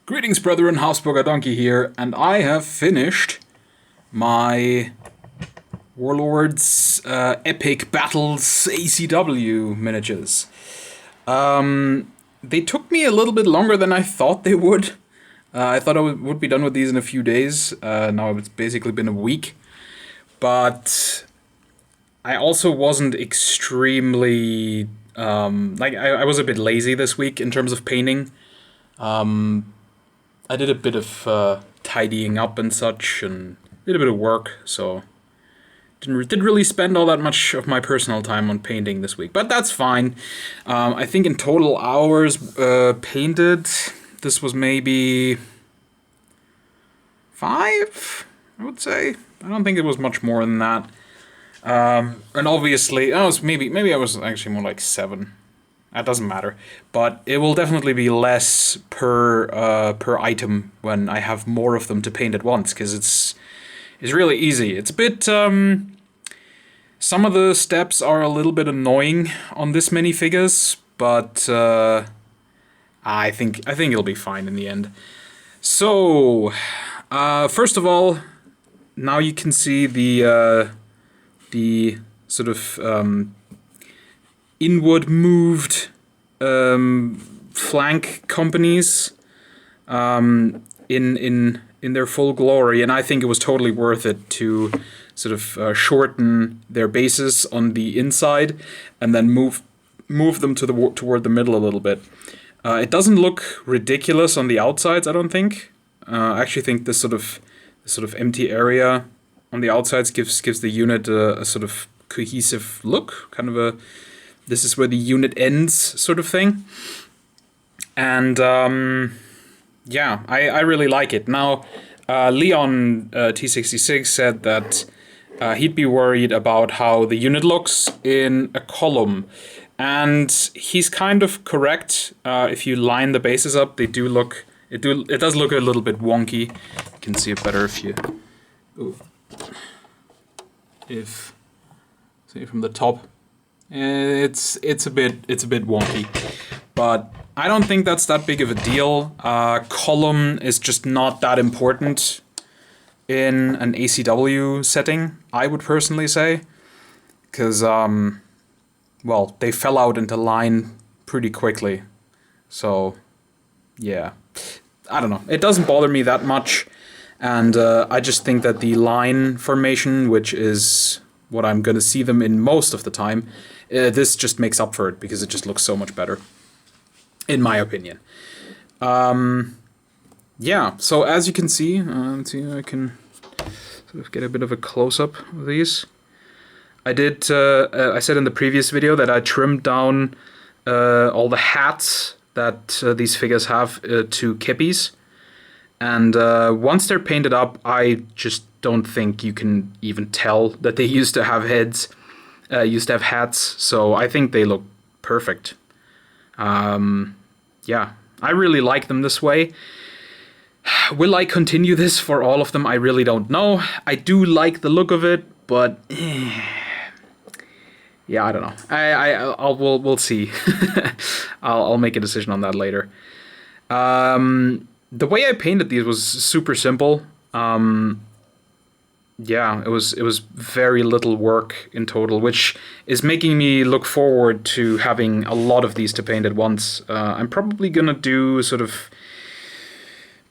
Greetings, brethren, Hausburger Donkey here, and I have finished my Warlord's Epic Battles ACW miniatures. They took me a little bit longer than I thought they would. I thought I would be done with these in a few days. Now it's basically been a week. But I also wasn't extremely... I was a bit lazy this week in terms of painting. I did a bit of tidying up and such, and did a bit of work, so didn't really spend all that much of my personal time on painting this week, but that's fine. I think in total hours painted, this was maybe 5, I would say. I don't think it was much more than that. And obviously, maybe I was actually more like 7. That doesn't matter, but it will definitely be less per item when I have more of them to paint at once, because it's really easy. It's a bit some of the steps are a little bit annoying on this many figures, but I think it'll be fine in the end. So first of all, now you can see the sort of inward moved flank companies in their full glory, and I think it was totally worth it to sort of shorten their bases on the inside and then move them to toward the middle a little bit. It doesn't look ridiculous on the outsides, I don't think. I actually think this sort of empty area on the outsides gives the unit a sort of cohesive look, kind of a this is where the unit ends sort of thing. And yeah, I really like it. Now, Leon T66 said that he'd be worried about how the unit looks in a column. And he's kind of correct. If you line the bases up, they do look... It does look a little bit wonky. You can see it better if you... Ooh. See from the top. It's a bit wonky, but I don't think that's that big of a deal. Column is just not that important in an ACW setting, I would personally say, because well, they fell out into line pretty quickly. So yeah, I don't know. It doesn't bother me that much, and I just think that the line formation, which is what I'm going to see them in most of the time, this just makes up for it because it just looks so much better, in my opinion. Yeah, so as you can see, let's see if I can sort of get a bit of a close-up of these. I said in the previous video that I trimmed down all the hats that these figures have to kippies. And once they're painted up, I just don't think you can even tell that they used to have heads, used to have hats, so I think they look perfect. Yeah, I really like them this way. Will I continue this for all of them? I really don't know. I do like the look of it, but yeah, I don't know. We'll see. I'll make a decision on that later. The way I painted these was super simple. Yeah, it was very little work in total, which is making me look forward to having a lot of these to paint at once. I'm probably gonna do sort of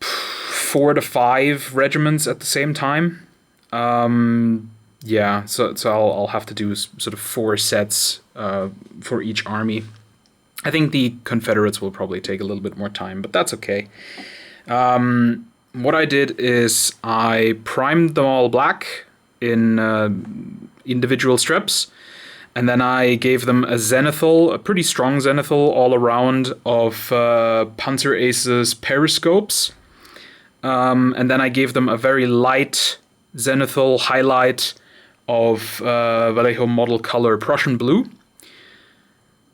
4 to 5 regiments at the same time. Yeah, so I'll have to do sort of 4 sets for each army. I think the Confederates will probably take a little bit more time, but that's okay. What I did is I primed them all black in individual strips, and then I gave them a zenithal, a pretty strong zenithal all around of Panzer Ace's periscopes, and then I gave them a very light zenithal highlight of Vallejo model color Prussian blue.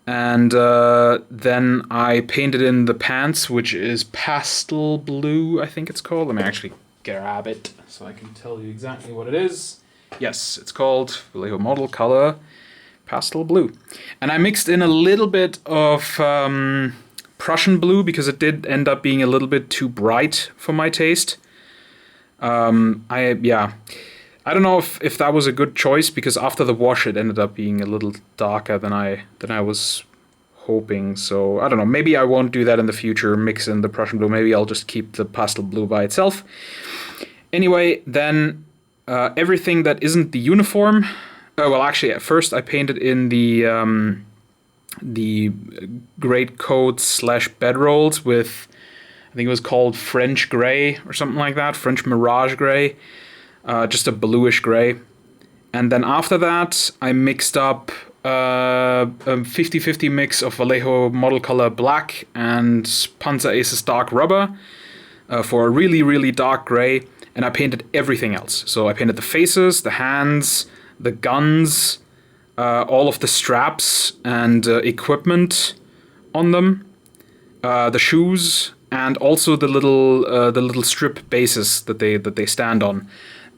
And then I painted in the pants, which is pastel blue, I think it's called. Let me actually grab it so I can tell you exactly what it is. Yes, it's called Vallejo model color pastel blue. And I mixed in a little bit of Prussian blue because it did end up being a little bit too bright for my taste. I don't know if that was a good choice, because after the wash it ended up being a little darker than I was hoping. So I don't know, maybe I won't do that in the future, mix in the Prussian blue. Maybe I'll just keep the pastel blue by itself. Anyway, then everything that isn't the uniform, well, actually at first I painted in the greatcoat / bedrolls with, I think it was called French Grey or something like that, French Mirage Grey, just a bluish grey. And then after that, I mixed up a 50-50 mix of Vallejo Model Color Black and Panzer Aces Dark Rubber for a really, really dark grey. And I painted everything else. So I painted the faces, the hands, the guns, all of the straps and equipment on them, the shoes, and also the little strip bases that they stand on.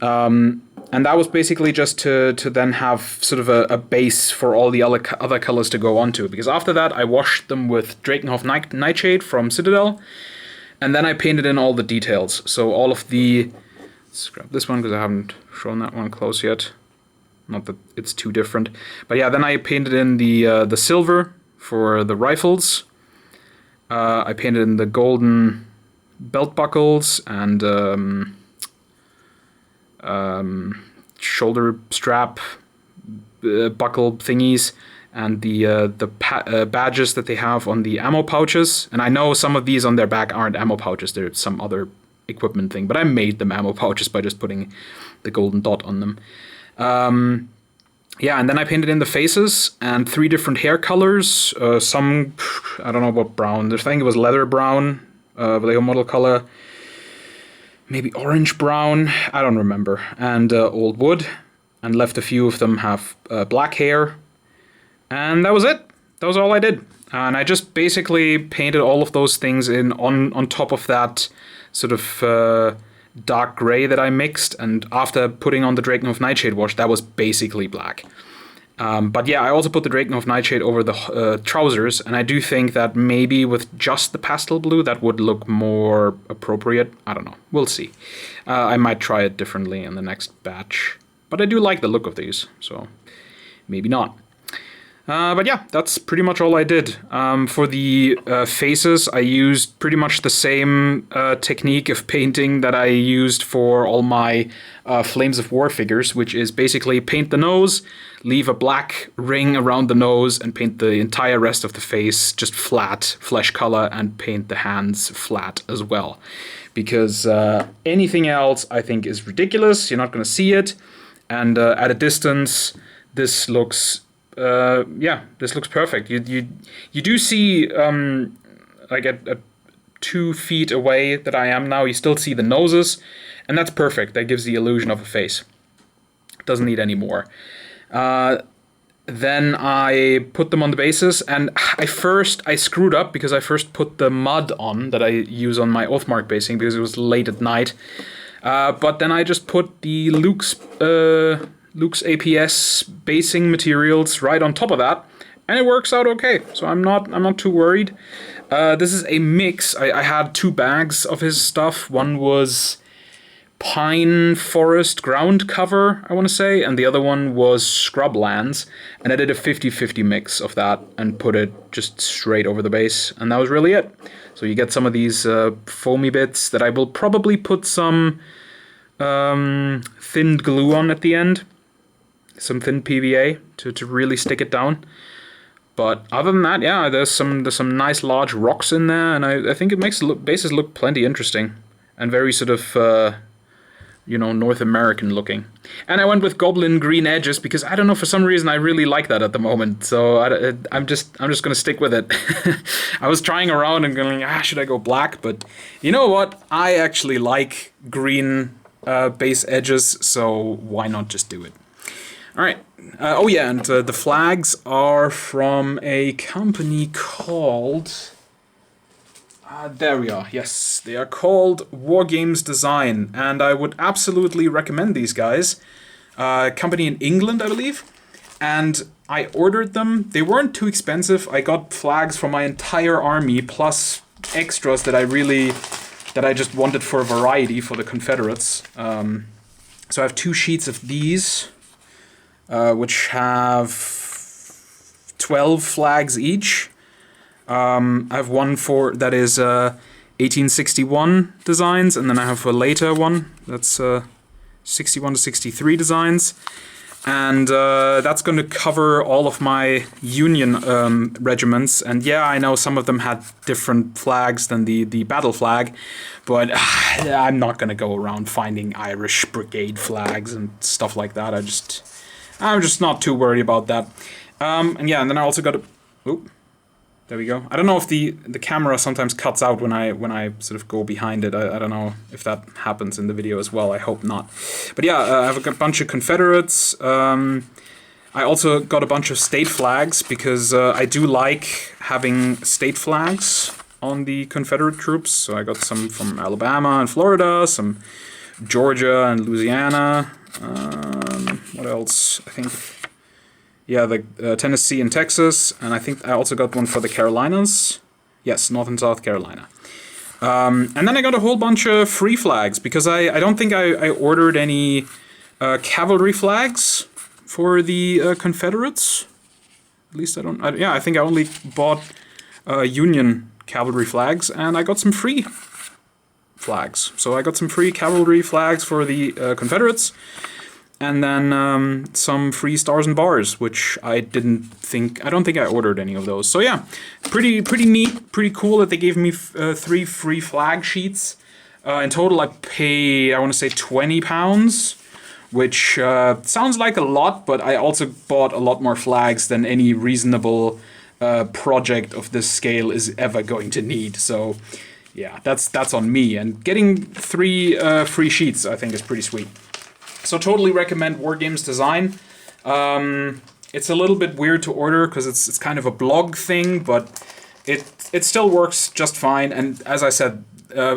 And that was basically just to then have sort of a base for all the other colors to go onto. Because after that, I washed them with Drakenhof Nightshade from Citadel, and then I painted in all the details. So all of the... Let's grab this one because I haven't shown that one close yet. Not that it's too different. But yeah, then I painted in the silver for the rifles. I painted in the golden belt buckles and shoulder strap buckle thingies, and the badges that they have on the ammo pouches. And I know some of these on their back aren't ammo pouches. They're some other equipment thing. But I made them ammo pouches by just putting the golden dot on them. Yeah, and then I painted in the faces and 3 different hair colors. Some, I don't know what brown. I think it was leather brown, Vallejo Model Color. Maybe orange brown, I don't remember. And old wood. And left a few of them have black hair. And that was it. That was all I did. And I just basically painted all of those things in on top of that sort of dark gray that I mixed, and after putting on the Drakenhof Nightshade wash, that was basically black. But yeah, I also put the Drakenhof Nightshade over the trousers, and I do think that maybe with just the pastel blue, that would look more appropriate. I don't know. We'll see. I might try it differently in the next batch. But I do like the look of these, so maybe not. But yeah, that's pretty much all I did. For the faces, I used pretty much the same technique of painting that I used for all my Flames of War figures, which is basically paint the nose, leave a black ring around the nose, and paint the entire rest of the face just flat, flesh color, and paint the hands flat as well. Because anything else, I think, is ridiculous. You're not going to see it. And at a distance, this looks... this looks perfect. You do see, like at 2 feet away that I am now, you still see the noses, and that's perfect. That gives the illusion of a face. Doesn't need any more. Then I put them on the bases, and I screwed up because I first put the mud on that I use on my Oathmark basing because it was late at night. But then I just put the Luke's APS basing materials right on top of that, and it works out okay. So I'm not too worried. This is a mix. I had 2 bags of his stuff. One was pine forest ground cover, I want to say, and the other one was scrublands. And I did a 50-50 mix of that and put it just straight over the base, and that was really it. So you get some of these foamy bits that I will probably put some thinned glue on at the end. Some thin PVA to really stick it down. But other than that, yeah, there's some nice large rocks in there, and I think it makes the bases look plenty interesting and very sort of North American looking. And I went with goblin green edges because I don't know, for some reason I really like that at the moment. So I'm just gonna stick with it. I was trying around and going, should I go black? But you know what? I actually like green base edges, so why not just do it? All right. Oh yeah, and the flags are from a company called... there we are. Yes, they are called War Games Design, and I would absolutely recommend these guys. Company in England, I believe. and I ordered them. They weren't too expensive. I got flags for my entire army plus extras that I just wanted for a variety for the Confederates. So I have 2 sheets of these, which have 12 flags each. I have one that is 1861 designs, and then I have a later one that's 61 to 63 designs. And that's going to cover all of my Union regiments. And yeah, I know some of them had different flags than the battle flag, but I'm not going to go around finding Irish brigade flags and stuff like that. I'm just not too worried about that. And yeah, and then I also got a... Oop. There we go. I don't know if the camera sometimes cuts out when I sort of go behind it. I don't know if that happens in the video as well. I hope not. But yeah, I have a bunch of Confederates. I also got a bunch of state flags because I do like having state flags on the Confederate troops. So I got some from Alabama and Florida, some Georgia and Louisiana. What else? I think... Yeah, the Tennessee and Texas, and I think I also got one for the Carolinas. Yes, North and South Carolina. And then I got a whole bunch of free flags, because I don't think I ordered any cavalry flags for the Confederates. At least I think I only bought Union cavalry flags, and I got some free flags. So I got some free cavalry flags for the Confederates. And then some free stars and bars, which I don't think I ordered any of those. So yeah, pretty neat, pretty cool that they gave me 3 free flag sheets. In total, I pay, I want to say £20, which sounds like a lot, but I also bought a lot more flags than any reasonable project of this scale is ever going to need. So yeah, that's on me. And getting 3 free sheets, I think, is pretty sweet. So totally recommend Wargames Design. It's a little bit weird to order because it's kind of a blog thing, but it still works just fine. And as I said,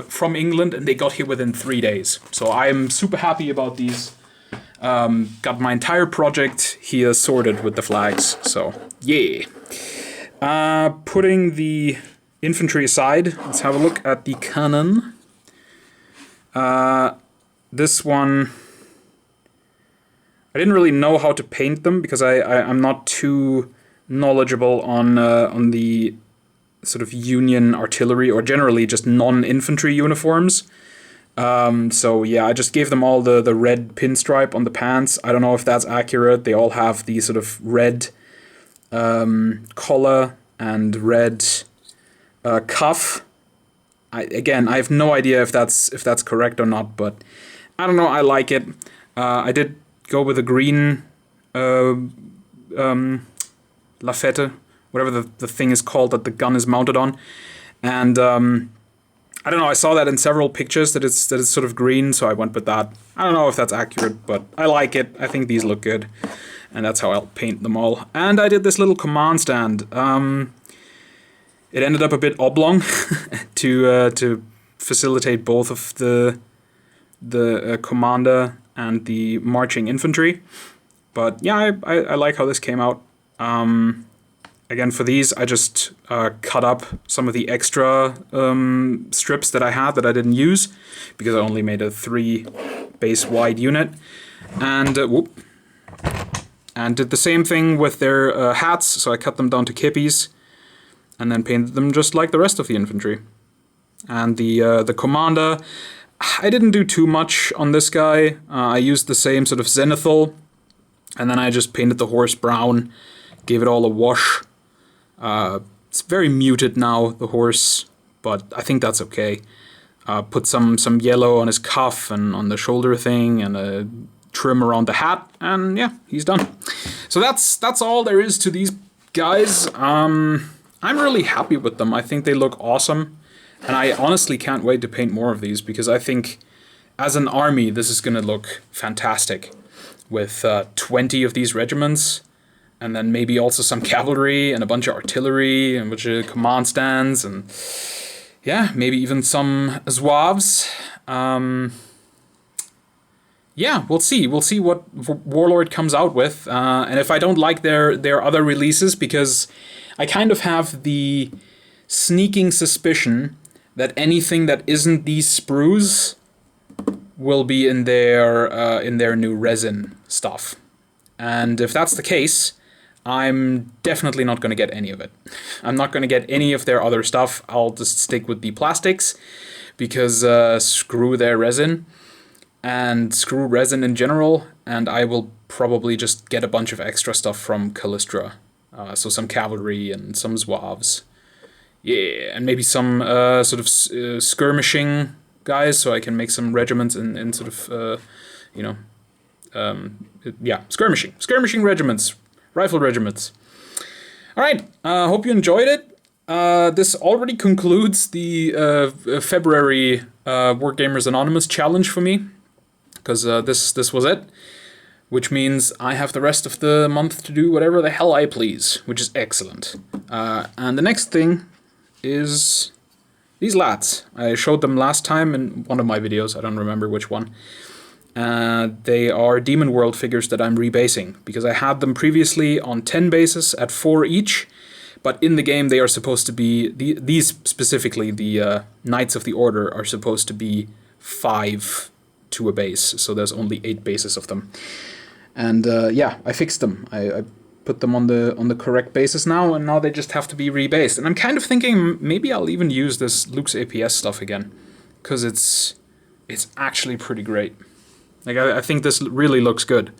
from England, and they got here within 3 days. So I am super happy about these. Got my entire project here sorted with the flags. So yeah. Putting the infantry aside, let's have a look at the cannon. This one... I didn't really know how to paint them because I'm not too knowledgeable on the sort of Union artillery or generally just non-infantry uniforms. So yeah, I just gave them all the red pinstripe on the pants. I don't know if that's accurate. They all have the sort of red collar and red cuff. I have no idea if that's correct or not, but I don't know. I like it. I did go with a green lafette, whatever the thing is called that the gun is mounted on, and I don't know. I saw that in several pictures that it's sort of green, so I went with that. I don't know if that's accurate, but I like it. I think these look good, and that's how I'll paint them all. And I did this little command stand. It ended up a bit oblong to facilitate both of the commander and the marching infantry. But yeah, I like how this came out. Again, for these, I just cut up some of the extra strips that I had that I didn't use, because I only made a 3 base wide unit. And and did the same thing with their hats, so I cut them down to kippies, and then painted them just like the rest of the infantry. And the commander, I didn't do too much on this guy. I used the same sort of zenithal, and then I just painted the horse brown, gave it all a wash. It's very muted now, the horse, but I think that's okay. Put some yellow on his cuff and on the shoulder thing, and a trim around the hat, and yeah, he's done. So that's all there is to these guys. I'm really happy with them. I think they look awesome. And I honestly can't wait to paint more of these, because I think as an army this is going to look fantastic with 20 of these regiments, and then maybe also some cavalry and a bunch of artillery and a bunch of command stands, and yeah, maybe even some zouaves. yeah, we'll see. We'll see what Warlord comes out with, and if I don't like their other releases, because I kind of have the sneaking suspicion that anything that isn't these sprues will be in their new resin stuff, and if that's the case, I'm definitely not going to get any of it. I'm not going to get any of their other stuff. I'll just stick with the plastics, because screw their resin. And screw resin in general, and I will probably just get a bunch of extra stuff from Callistra. So some cavalry and some zouaves. Yeah, and maybe some sort of skirmishing guys, so I can make some regiments in sort of, skirmishing regiments, rifle regiments. All right, hope you enjoyed it. This already concludes the February Wargamers Anonymous challenge for me. Because this was it, which means I have the rest of the month to do whatever the hell I please, which is excellent. And the next thing is these lads. I showed them last time in one of my videos, I don't remember which one. They are Demon World figures that I'm rebasing, because I had them previously on 10 bases at 4 each, but in the game they are supposed to be, these specifically, the Knights of the Order, are supposed to be 5 to a base, so there's only 8 bases of them. And yeah, I fixed them. I put them on the correct bases now, and now they just have to be rebased. And I'm kind of thinking maybe I'll even use this Luke's APS stuff again, because it's actually pretty great. Like I think this really looks good.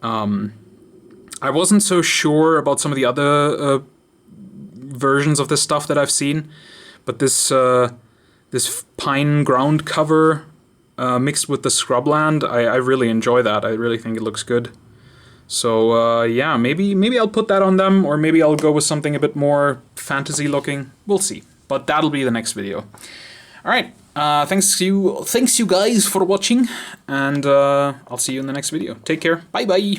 I wasn't so sure about some of the other versions of this stuff that I've seen, but this pine ground cover mixed with the scrubland, I really enjoy that. I really think it looks good. So yeah, maybe I'll put that on them, or maybe I'll go with something a bit more fantasy looking. We'll see. But that'll be the next video. All right. Thanks you guys for watching, and I'll see you in the next video. Take care. Bye bye.